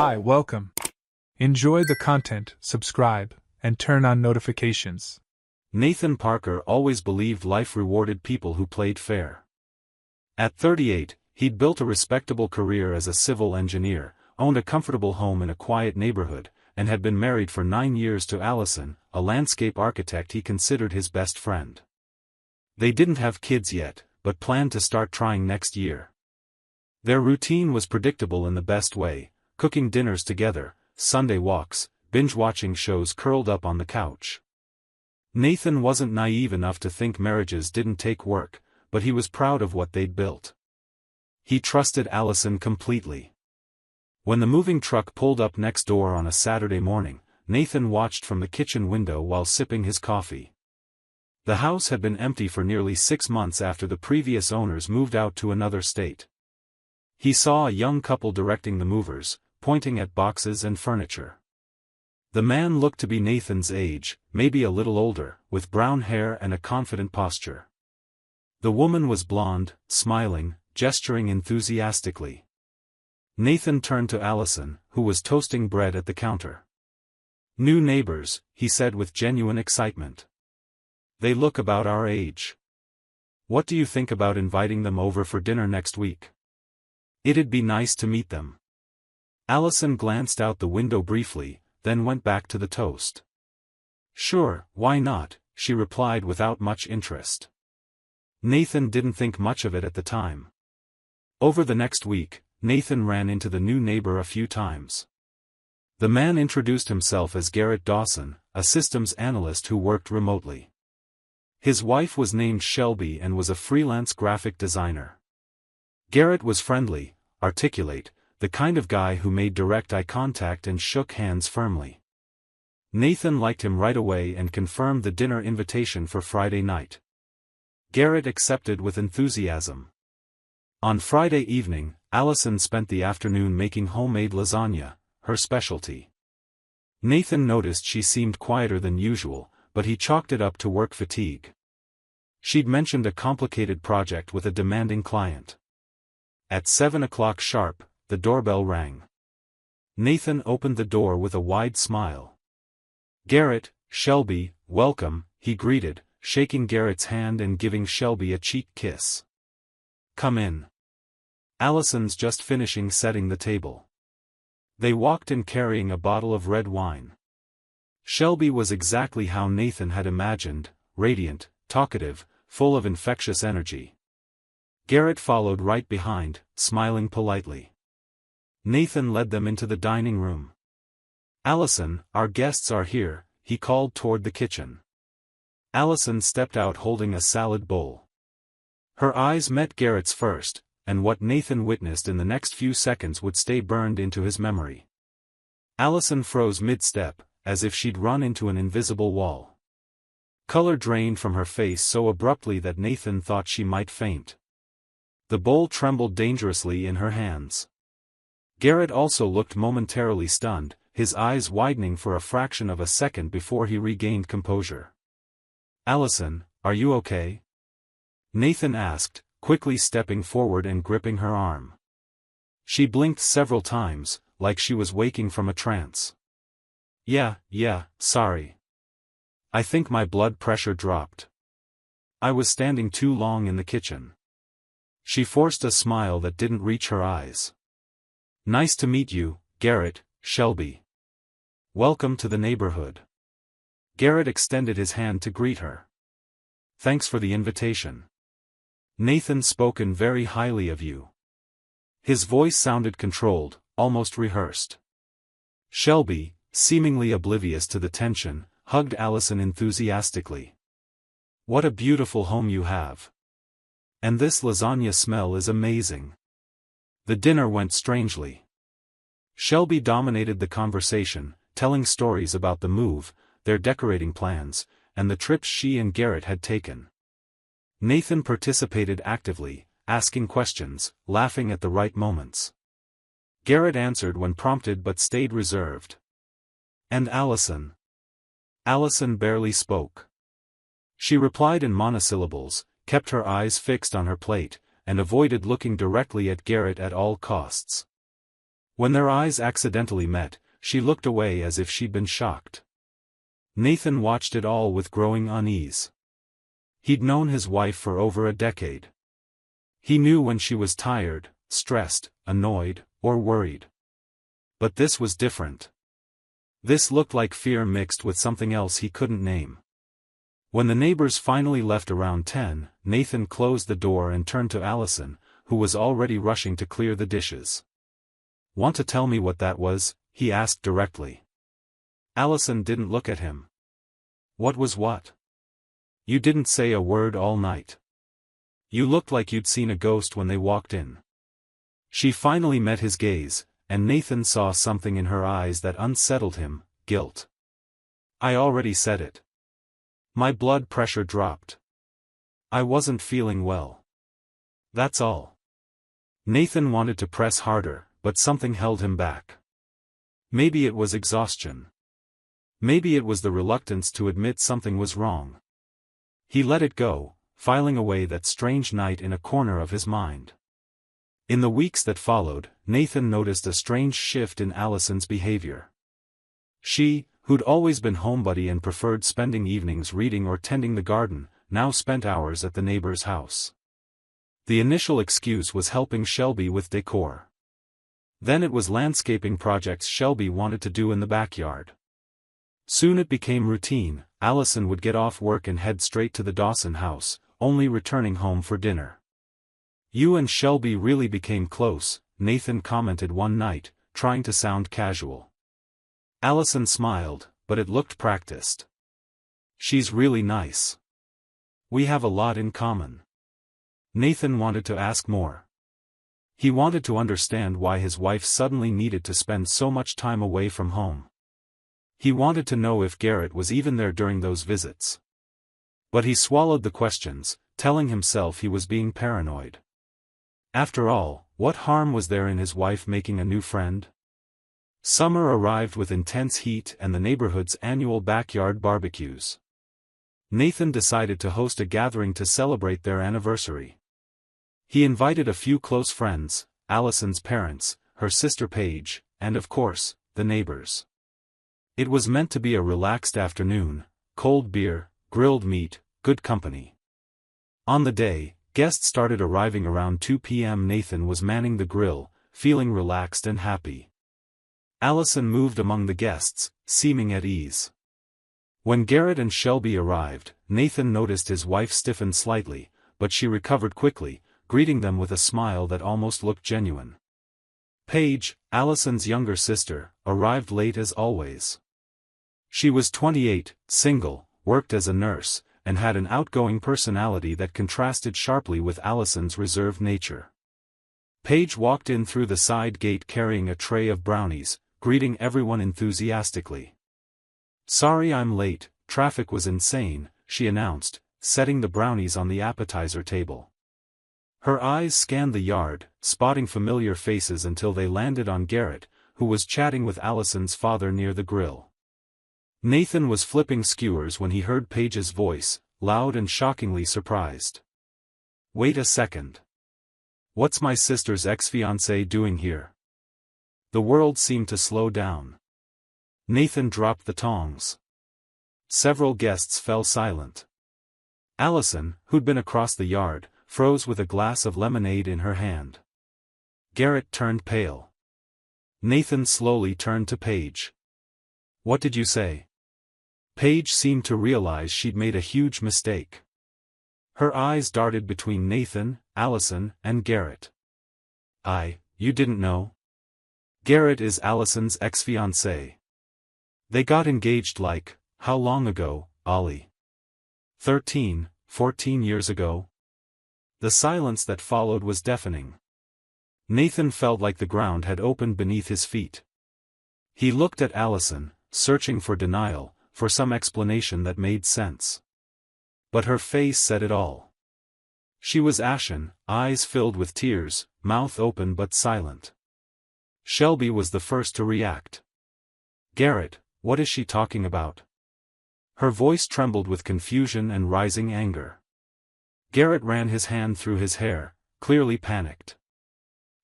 Hi, welcome. Enjoy the content, subscribe, and turn on notifications. Nathan Parker always believed life rewarded people who played fair. At 38, he'd built a respectable career as a civil engineer, owned a comfortable home in a quiet neighborhood, and had been married for 9 years to Allison, a landscape architect he considered his best friend. They didn't have kids yet, but planned to start trying next year. Their routine was predictable in the best way: cooking dinners together, Sunday walks, binge-watching shows curled up on the couch. Nathan wasn't naive enough to think marriages didn't take work, but he was proud of what they'd built. He trusted Allison completely. When the moving truck pulled up next door on a Saturday morning, Nathan watched from the kitchen window while sipping his coffee. The house had been empty for nearly 6 months after the previous owners moved out to another state. He saw a young couple directing the movers, pointing at boxes and furniture. The man looked to be Nathan's age, maybe a little older, with brown hair and a confident posture. The woman was blonde, smiling, gesturing enthusiastically. Nathan turned to Allison, who was toasting bread at the counter. "New neighbors," he said with genuine excitement. "They look about our age. What do you think about inviting them over for dinner next week? It'd be nice to meet them." Allison glanced out the window briefly, then went back to the toast. "Sure, why not?" she replied without much interest. Nathan didn't think much of it at the time. Over the next week, Nathan ran into the new neighbor a few times. The man introduced himself as Garrett Dawson, a systems analyst who worked remotely. His wife was named Shelby and was a freelance graphic designer. Garrett was friendly, articulate, the kind of guy who made direct eye contact and shook hands firmly. Nathan liked him right away and confirmed the dinner invitation for Friday night. Garrett accepted with enthusiasm. On Friday evening, Allison spent the afternoon making homemade lasagna, her specialty. Nathan noticed she seemed quieter than usual, but he chalked it up to work fatigue. She'd mentioned a complicated project with a demanding client. At 7 o'clock sharp, the doorbell rang. Nathan opened the door with a wide smile. "Garrett, Shelby, welcome," he greeted, shaking Garrett's hand and giving Shelby a cheek kiss. "Come in. Allison's just finishing setting the table." They walked in carrying a bottle of red wine. Shelby was exactly how Nathan had imagined: radiant, talkative, full of infectious energy. Garrett followed right behind, smiling politely. Nathan led them into the dining room. "Allison, our guests are here," he called toward the kitchen. Allison stepped out holding a salad bowl. Her eyes met Garrett's first, and what Nathan witnessed in the next few seconds would stay burned into his memory. Allison froze mid-step, as if she'd run into an invisible wall. Color drained from her face so abruptly that Nathan thought she might faint. The bowl trembled dangerously in her hands. Garrett also looked momentarily stunned, his eyes widening for a fraction of a second before he regained composure. "Allison, are you okay?" Nathan asked, quickly stepping forward and gripping her arm. She blinked several times, like she was waking from a trance. Yeah, sorry. I think my blood pressure dropped. I was standing too long in the kitchen." She forced a smile that didn't reach her eyes. "Nice to meet you, Garrett, Shelby. Welcome to the neighborhood." Garrett extended his hand to greet her. "Thanks for the invitation. Nathan's spoken very highly of you." His voice sounded controlled, almost rehearsed. Shelby, seemingly oblivious to the tension, hugged Allison enthusiastically. "What a beautiful home you have. And this lasagna smell is amazing." The dinner went strangely. Shelby dominated the conversation, telling stories about the move, their decorating plans, and the trips she and Garrett had taken. Nathan participated actively, asking questions, laughing at the right moments. Garrett answered when prompted but stayed reserved. "And Allison?" Allison barely spoke. She replied in monosyllables, kept her eyes fixed on her plate, and avoided looking directly at Garrett at all costs. When their eyes accidentally met, she looked away as if she'd been shocked. Nathan watched it all with growing unease. He'd known his wife for over a decade. He knew when she was tired, stressed, annoyed, or worried. But this was different. This looked like fear mixed with something else he couldn't name. When the neighbors finally left around 10, Nathan closed the door and turned to Allison, who was already rushing to clear the dishes. "Want to tell me what that was?" he asked directly. Allison didn't look at him. "What was what? You didn't say a word all night. You looked like you'd seen a ghost when they walked in." She finally met his gaze, and Nathan saw something in her eyes that unsettled him: guilt. "I already said it." My blood pressure dropped. I wasn't feeling well. That's all. Nathan wanted to press harder, but something held him back. Maybe it was exhaustion. Maybe it was the reluctance to admit something was wrong. He let it go, filing away that strange night in a corner of his mind. In the weeks that followed, Nathan noticed a strange shift in Allison's behavior. She, who'd always been homebody and preferred spending evenings reading or tending the garden, now spent hours at the neighbor's house. The initial excuse was helping Shelby with decor. Then it was landscaping projects Shelby wanted to do in the backyard. Soon it became routine. Allison would get off work and head straight to the Dawson house, only returning home for dinner. "You and Shelby really became close," Nathan commented one night, trying to sound casual. Allison smiled, but it looked practiced. "She's really nice. We have a lot in common." Nathan wanted to ask more. He wanted to understand why his wife suddenly needed to spend so much time away from home. He wanted to know if Garrett was even there during those visits. But he swallowed the questions, telling himself he was being paranoid. After all, what harm was there in his wife making a new friend? Summer arrived with intense heat and the neighborhood's annual backyard barbecues. Nathan decided to host a gathering to celebrate their anniversary. He invited a few close friends, Allison's parents, her sister Paige, and of course, the neighbors. It was meant to be a relaxed afternoon: cold beer, grilled meat, good company. On the day, guests started arriving around 2 p.m. Nathan was manning the grill, feeling relaxed and happy. Allison moved among the guests, seeming at ease. When Garrett and Shelby arrived, Nathan noticed his wife stiffened slightly, but she recovered quickly, greeting them with a smile that almost looked genuine. Paige, Allison's younger sister, arrived late as always. She was 28, single, worked as a nurse, and had an outgoing personality that contrasted sharply with Allison's reserved nature. Paige walked in through the side gate carrying a tray of brownies, greeting everyone enthusiastically. "Sorry I'm late, traffic was insane," she announced, setting the brownies on the appetizer table. Her eyes scanned the yard, spotting familiar faces until they landed on Garrett, who was chatting with Allison's father near the grill. Nathan was flipping skewers when he heard Paige's voice, loud and shockingly surprised. "Wait a second. What's my sister's ex-fiancé doing here?" The world seemed to slow down. Nathan dropped the tongs. Several guests fell silent. Allison, who'd been across the yard, froze with a glass of lemonade in her hand. Garrett turned pale. Nathan slowly turned to Paige. "What did you say?" Paige seemed to realize she'd made a huge mistake. Her eyes darted between Nathan, Allison, and Garrett. You didn't know?" "Garrett is Allison's ex-fiancé. They got engaged how long ago, Ollie?" 13, 14 years ago." The silence that followed was deafening. Nathan felt like the ground had opened beneath his feet. He looked at Allison, searching for denial, for some explanation that made sense. But her face said it all. She was ashen, eyes filled with tears, mouth open but silent. Shelby was the first to react. "Garrett, what is she talking about?" Her voice trembled with confusion and rising anger. Garrett ran his hand through his hair, clearly panicked.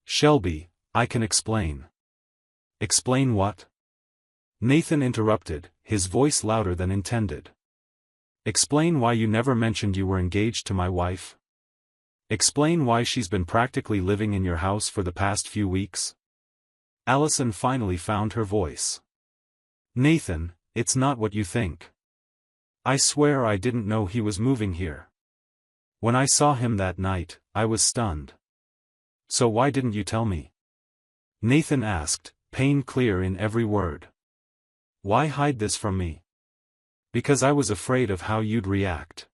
"Shelby, I can explain. Explain what? Nathan interrupted, his voice louder than intended. Explain why you never mentioned you were engaged to my wife? Explain why she's been practically living in your house for the past few weeks? Allison finally found her voice. Nathan, it's not what you think. I swear I didn't know he was moving here. When I saw him that night, I was stunned. So why didn't you tell me? Nathan asked, pain clear in every word. Why hide this from me? Because I was afraid of how you'd react.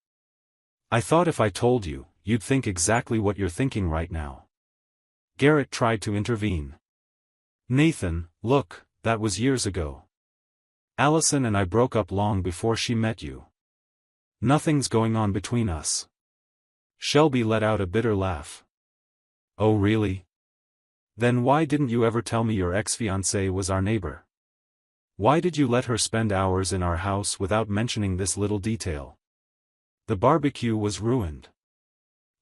I thought if I told you, you'd think exactly what you're thinking right now. Garrett tried to intervene. Nathan, look, that was years ago. Allison and I broke up long before she met you. Nothing's going on between us. Shelby let out a bitter laugh. Oh really? Then why didn't you ever tell me your ex-fiancée was our neighbor? Why did you let her spend hours in our house without mentioning this little detail? The barbecue was ruined.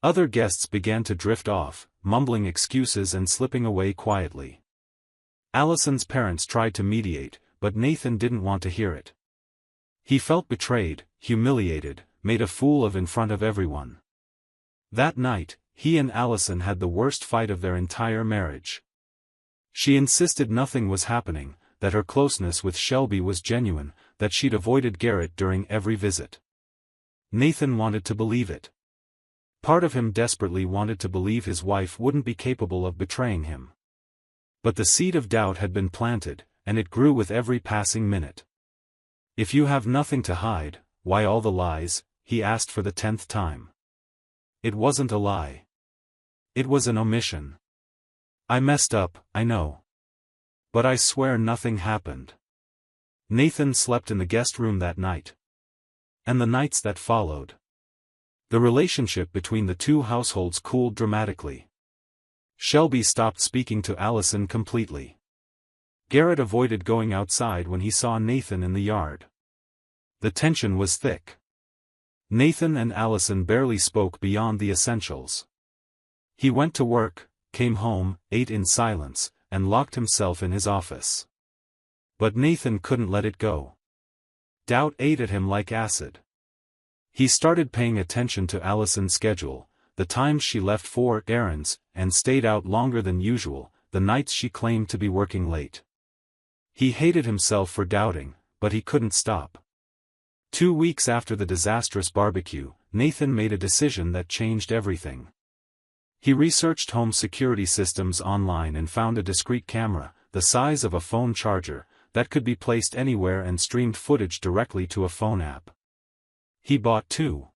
Other guests began to drift off, mumbling excuses and slipping away quietly. Allison's parents tried to mediate, but Nathan didn't want to hear it. He felt betrayed, humiliated, made a fool of in front of everyone. That night, he and Allison had the worst fight of their entire marriage. She insisted nothing was happening, that her closeness with Shelby was genuine, that she'd avoided Garrett during every visit. Nathan wanted to believe it. Part of him desperately wanted to believe his wife wouldn't be capable of betraying him. But the seed of doubt had been planted, and it grew with every passing minute. If you have nothing to hide, why all the lies? He asked for the 10th time. It wasn't a lie. It was an omission. I messed up, I know. But I swear nothing happened. Nathan slept in the guest room that night. And the nights that followed. The relationship between the two households cooled dramatically. Shelby stopped speaking to Allison completely. Garrett avoided going outside when he saw Nathan in the yard. The tension was thick. Nathan and Allison barely spoke beyond the essentials. He went to work, came home, ate in silence, and locked himself in his office. But Nathan couldn't let it go. Doubt ate at him like acid. He started paying attention to Allison's schedule, the times she left for errands, and stayed out longer than usual, the nights she claimed to be working late. He hated himself for doubting, but he couldn't stop. 2 weeks after the disastrous barbecue, Nathan made a decision that changed everything. He researched home security systems online and found a discreet camera, the size of a phone charger, that could be placed anywhere and streamed footage directly to a phone app. He bought 2.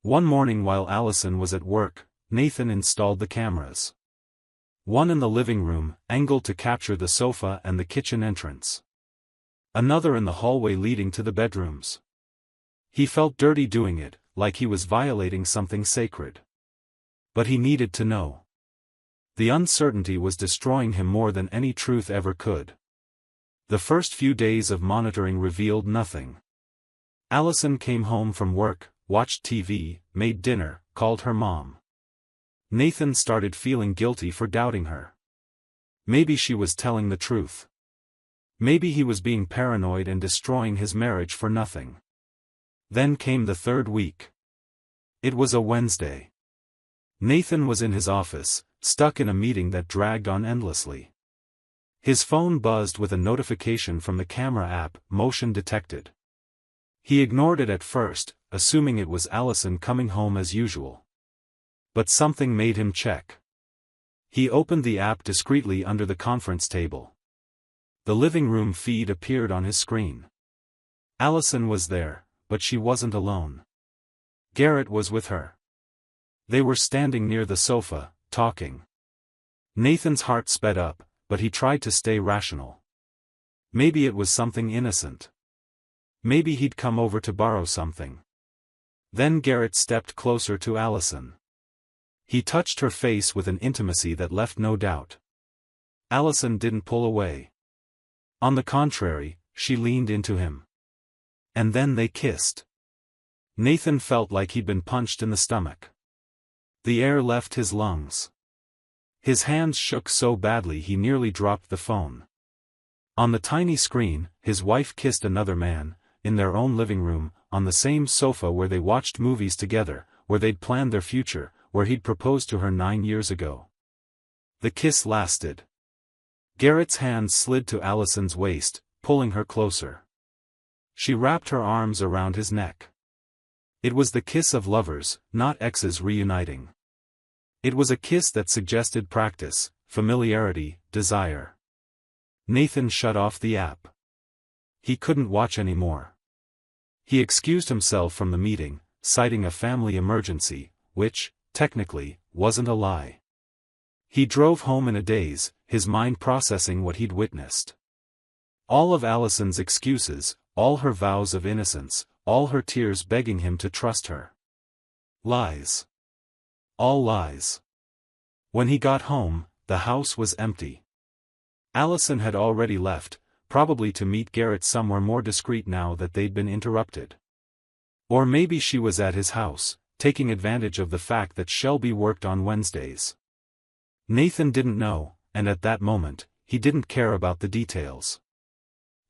One morning while Allison was at work, Nathan installed the cameras. One in the living room, angled to capture the sofa and the kitchen entrance. Another in the hallway leading to the bedrooms. He felt dirty doing it, like he was violating something sacred. But he needed to know. The uncertainty was destroying him more than any truth ever could. The first few days of monitoring revealed nothing. Allison came home from work, watched TV, made dinner, called her mom. Nathan started feeling guilty for doubting her. Maybe she was telling the truth. Maybe he was being paranoid and destroying his marriage for nothing. Then came the 3rd week. It was a Wednesday. Nathan was in his office, stuck in a meeting that dragged on endlessly. His phone buzzed with a notification from the camera app, motion detected. He ignored it at first, assuming it was Allison coming home as usual. But something made him check. He opened the app discreetly under the conference table. The living room feed appeared on his screen. Allison was there, but she wasn't alone. Garrett was with her. They were standing near the sofa, talking. Nathan's heart sped up, but he tried to stay rational. Maybe it was something innocent. Maybe he'd come over to borrow something. Then Garrett stepped closer to Allison. He touched her face with an intimacy that left no doubt. Allison didn't pull away. On the contrary, she leaned into him. And then they kissed. Nathan felt like he'd been punched in the stomach. The air left his lungs. His hands shook so badly he nearly dropped the phone. On the tiny screen, his wife kissed another man, in their own living room, on the same sofa where they watched movies together, where they'd planned their future, where he'd proposed to her 9 years ago. The kiss lasted. Garrett's hand slid to Allison's waist, pulling her closer. She wrapped her arms around his neck. It was the kiss of lovers, not exes reuniting. It was a kiss that suggested practice, familiarity, desire. Nathan shut off the app. He couldn't watch anymore. He excused himself from the meeting, citing a family emergency, which, technically, wasn't a lie. He drove home in a daze, his mind processing what he'd witnessed. All of Allison's excuses, all her vows of innocence, all her tears begging him to trust her. Lies. All lies. When he got home, the house was empty. Allison had already left, probably to meet Garrett somewhere more discreet now that they'd been interrupted. Or maybe she was at his house, taking advantage of the fact that Shelby worked on Wednesdays. Nathan didn't know, and at that moment, he didn't care about the details.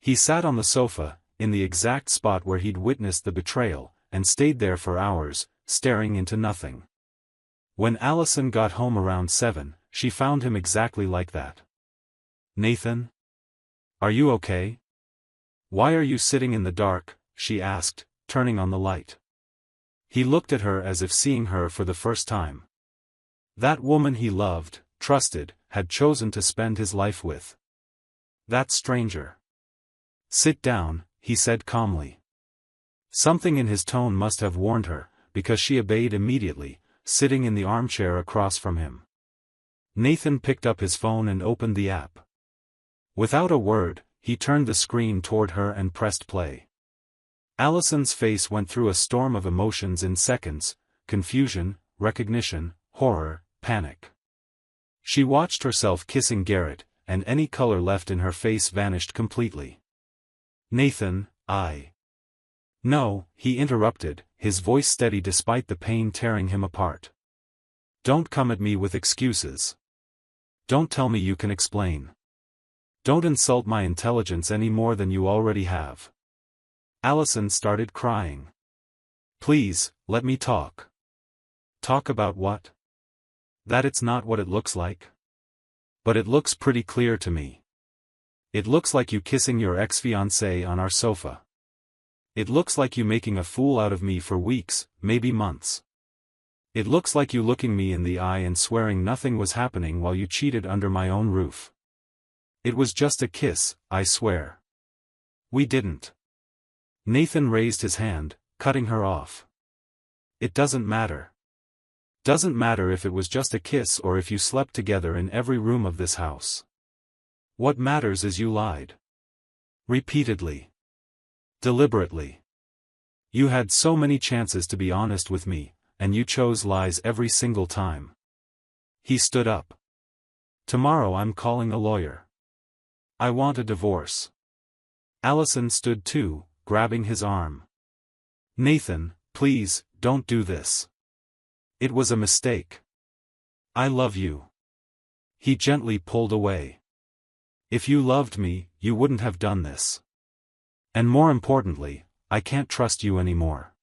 He sat on the sofa, in the exact spot where he'd witnessed the betrayal, and stayed there for hours, staring into nothing. When Allison got home around 7, she found him exactly like that. "Nathan? Are you okay? Why are you sitting in the dark?" she asked, turning on the light. He looked at her as if seeing her for the first time. That woman he loved, trusted, had chosen to spend his life with. That stranger. "Sit down," he said calmly. Something in his tone must have warned her, because she obeyed immediately, sitting in the armchair across from him. Nathan picked up his phone and opened the app. Without a word, he turned the screen toward her and pressed play. Allison's face went through a storm of emotions in seconds: confusion, recognition, horror, panic. She watched herself kissing Garrett, and any color left in her face vanished completely. "Nathan, No," he interrupted, his voice steady despite the pain tearing him apart. "Don't come at me with excuses. Don't tell me you can explain. Don't insult my intelligence any more than you already have." Allison started crying. "Please, let me talk." "Talk about what?" "That it's not what it looks like." "But it looks pretty clear to me. It looks like you kissing your ex-fiancée on our sofa. It looks like you making a fool out of me for weeks, maybe months. It looks like you looking me in the eye and swearing nothing was happening while you cheated under my own roof. It was just a kiss, I swear. We didn't." Nathan raised his hand, cutting her off. "It doesn't matter. Doesn't matter if it was just a kiss or if you slept together in every room of this house. What matters is you lied. Repeatedly. Deliberately. You had so many chances to be honest with me, and you chose lies every single time." He stood up. "Tomorrow I'm calling a lawyer. I want a divorce." Allison stood too, grabbing his arm. "Nathan, please, don't do this. It was a mistake. I love you." He gently pulled away. "If you loved me, you wouldn't have done this. And more importantly, I can't trust you anymore.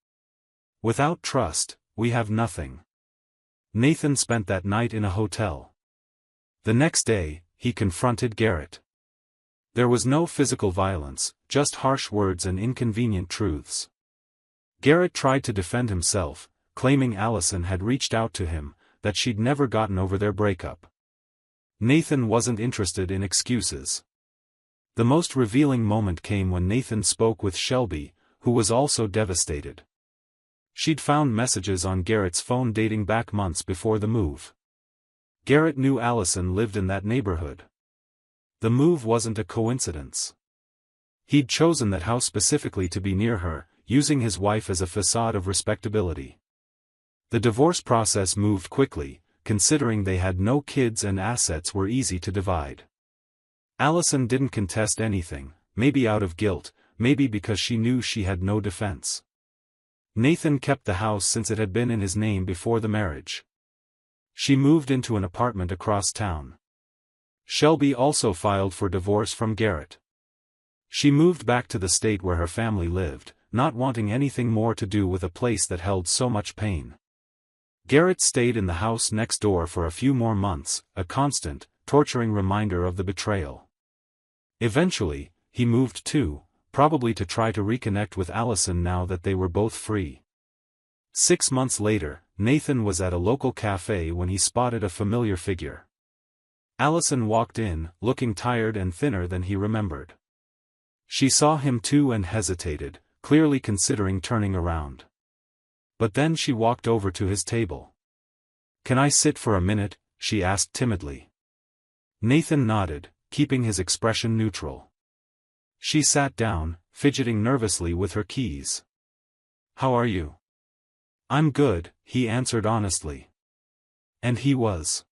Without trust, we have nothing." Nathan spent that night in a hotel. The next day, he confronted Garrett. There was no physical violence, just harsh words and inconvenient truths. Garrett tried to defend himself, claiming Allison had reached out to him, that she'd never gotten over their breakup. Nathan wasn't interested in excuses. The most revealing moment came when Nathan spoke with Shelby, who was also devastated. She'd found messages on Garrett's phone dating back months before the move. Garrett knew Allison lived in that neighborhood. The move wasn't a coincidence. He'd chosen that house specifically to be near her, using his wife as a facade of respectability. The divorce process moved quickly, considering they had no kids and assets were easy to divide. Allison didn't contest anything, maybe out of guilt, maybe because she knew she had no defense. Nathan kept the house since it had been in his name before the marriage. She moved into an apartment across town. Shelby also filed for divorce from Garrett. She moved back to the state where her family lived, not wanting anything more to do with a place that held so much pain. Garrett stayed in the house next door for a few more months, a constant, torturing reminder of the betrayal. Eventually, he moved too, probably to try to reconnect with Allison now that they were both free. 6 months later, Nathan was at a local cafe when he spotted a familiar figure. Allison walked in, looking tired and thinner than he remembered. She saw him too and hesitated, clearly considering turning around. But then she walked over to his table. "Can I sit for a minute?" she asked timidly. Nathan nodded, keeping his expression neutral. She sat down, fidgeting nervously with her keys. "How are you?" "I'm good," he answered honestly. And he was.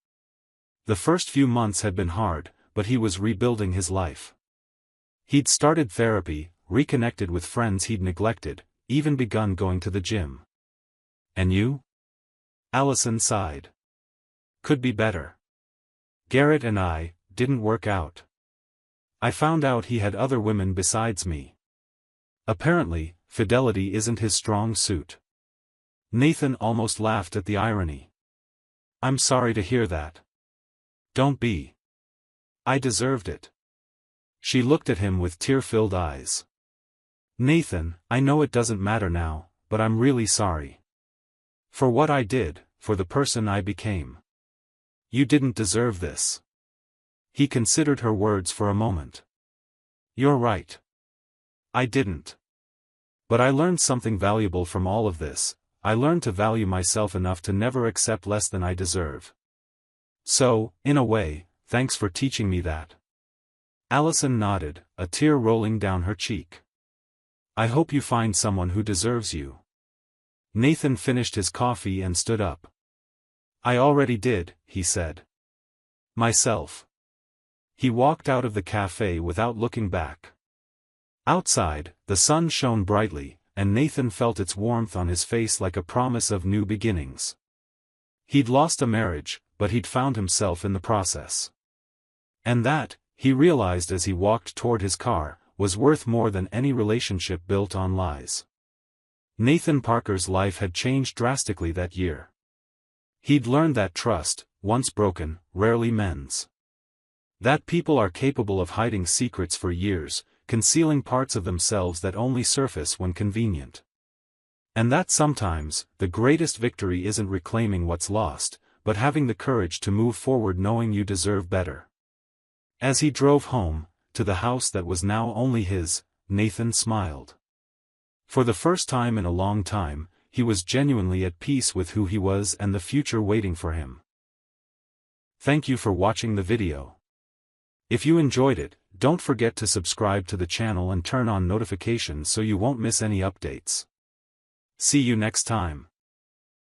The first few months had been hard, but he was rebuilding his life. He'd started therapy, reconnected with friends he'd neglected, even begun going to the gym. "And you?" Allison sighed. "Could be better. Garrett and I didn't work out. I found out he had other women besides me. Apparently, fidelity isn't his strong suit." Nathan almost laughed at the irony. "I'm sorry to hear that." "Don't be. I deserved it." She looked at him with tear-filled eyes. "Nathan, I know it doesn't matter now, but I'm really sorry. For what I did, for the person I became. You didn't deserve this." He considered her words for a moment. "You're right. I didn't. But I learned something valuable from all of this. I learned to value myself enough to never accept less than I deserve. So, in a way, thanks for teaching me that." Allison nodded, a tear rolling down her cheek. "I hope you find someone who deserves you." Nathan finished his coffee and stood up. "I already did," he said. "Myself." He walked out of the cafe without looking back. Outside, the sun shone brightly, and Nathan felt its warmth on his face like a promise of new beginnings. He'd lost a marriage, but he'd found himself in the process. And that, he realized as he walked toward his car, was worth more than any relationship built on lies. Nathan Parker's life had changed drastically that year. He'd learned that trust, once broken, rarely mends. That people are capable of hiding secrets for years, concealing parts of themselves that only surface when convenient. And that sometimes, the greatest victory isn't reclaiming what's lost, but having the courage to move forward knowing you deserve better. As he drove home, to the house that was now only his, Nathan smiled. For the first time in a long time, he was genuinely at peace with who he was and the future waiting for him. Thank you for watching the video. If you enjoyed it, don't forget to subscribe to the channel and turn on notifications so you won't miss any updates. See you next time.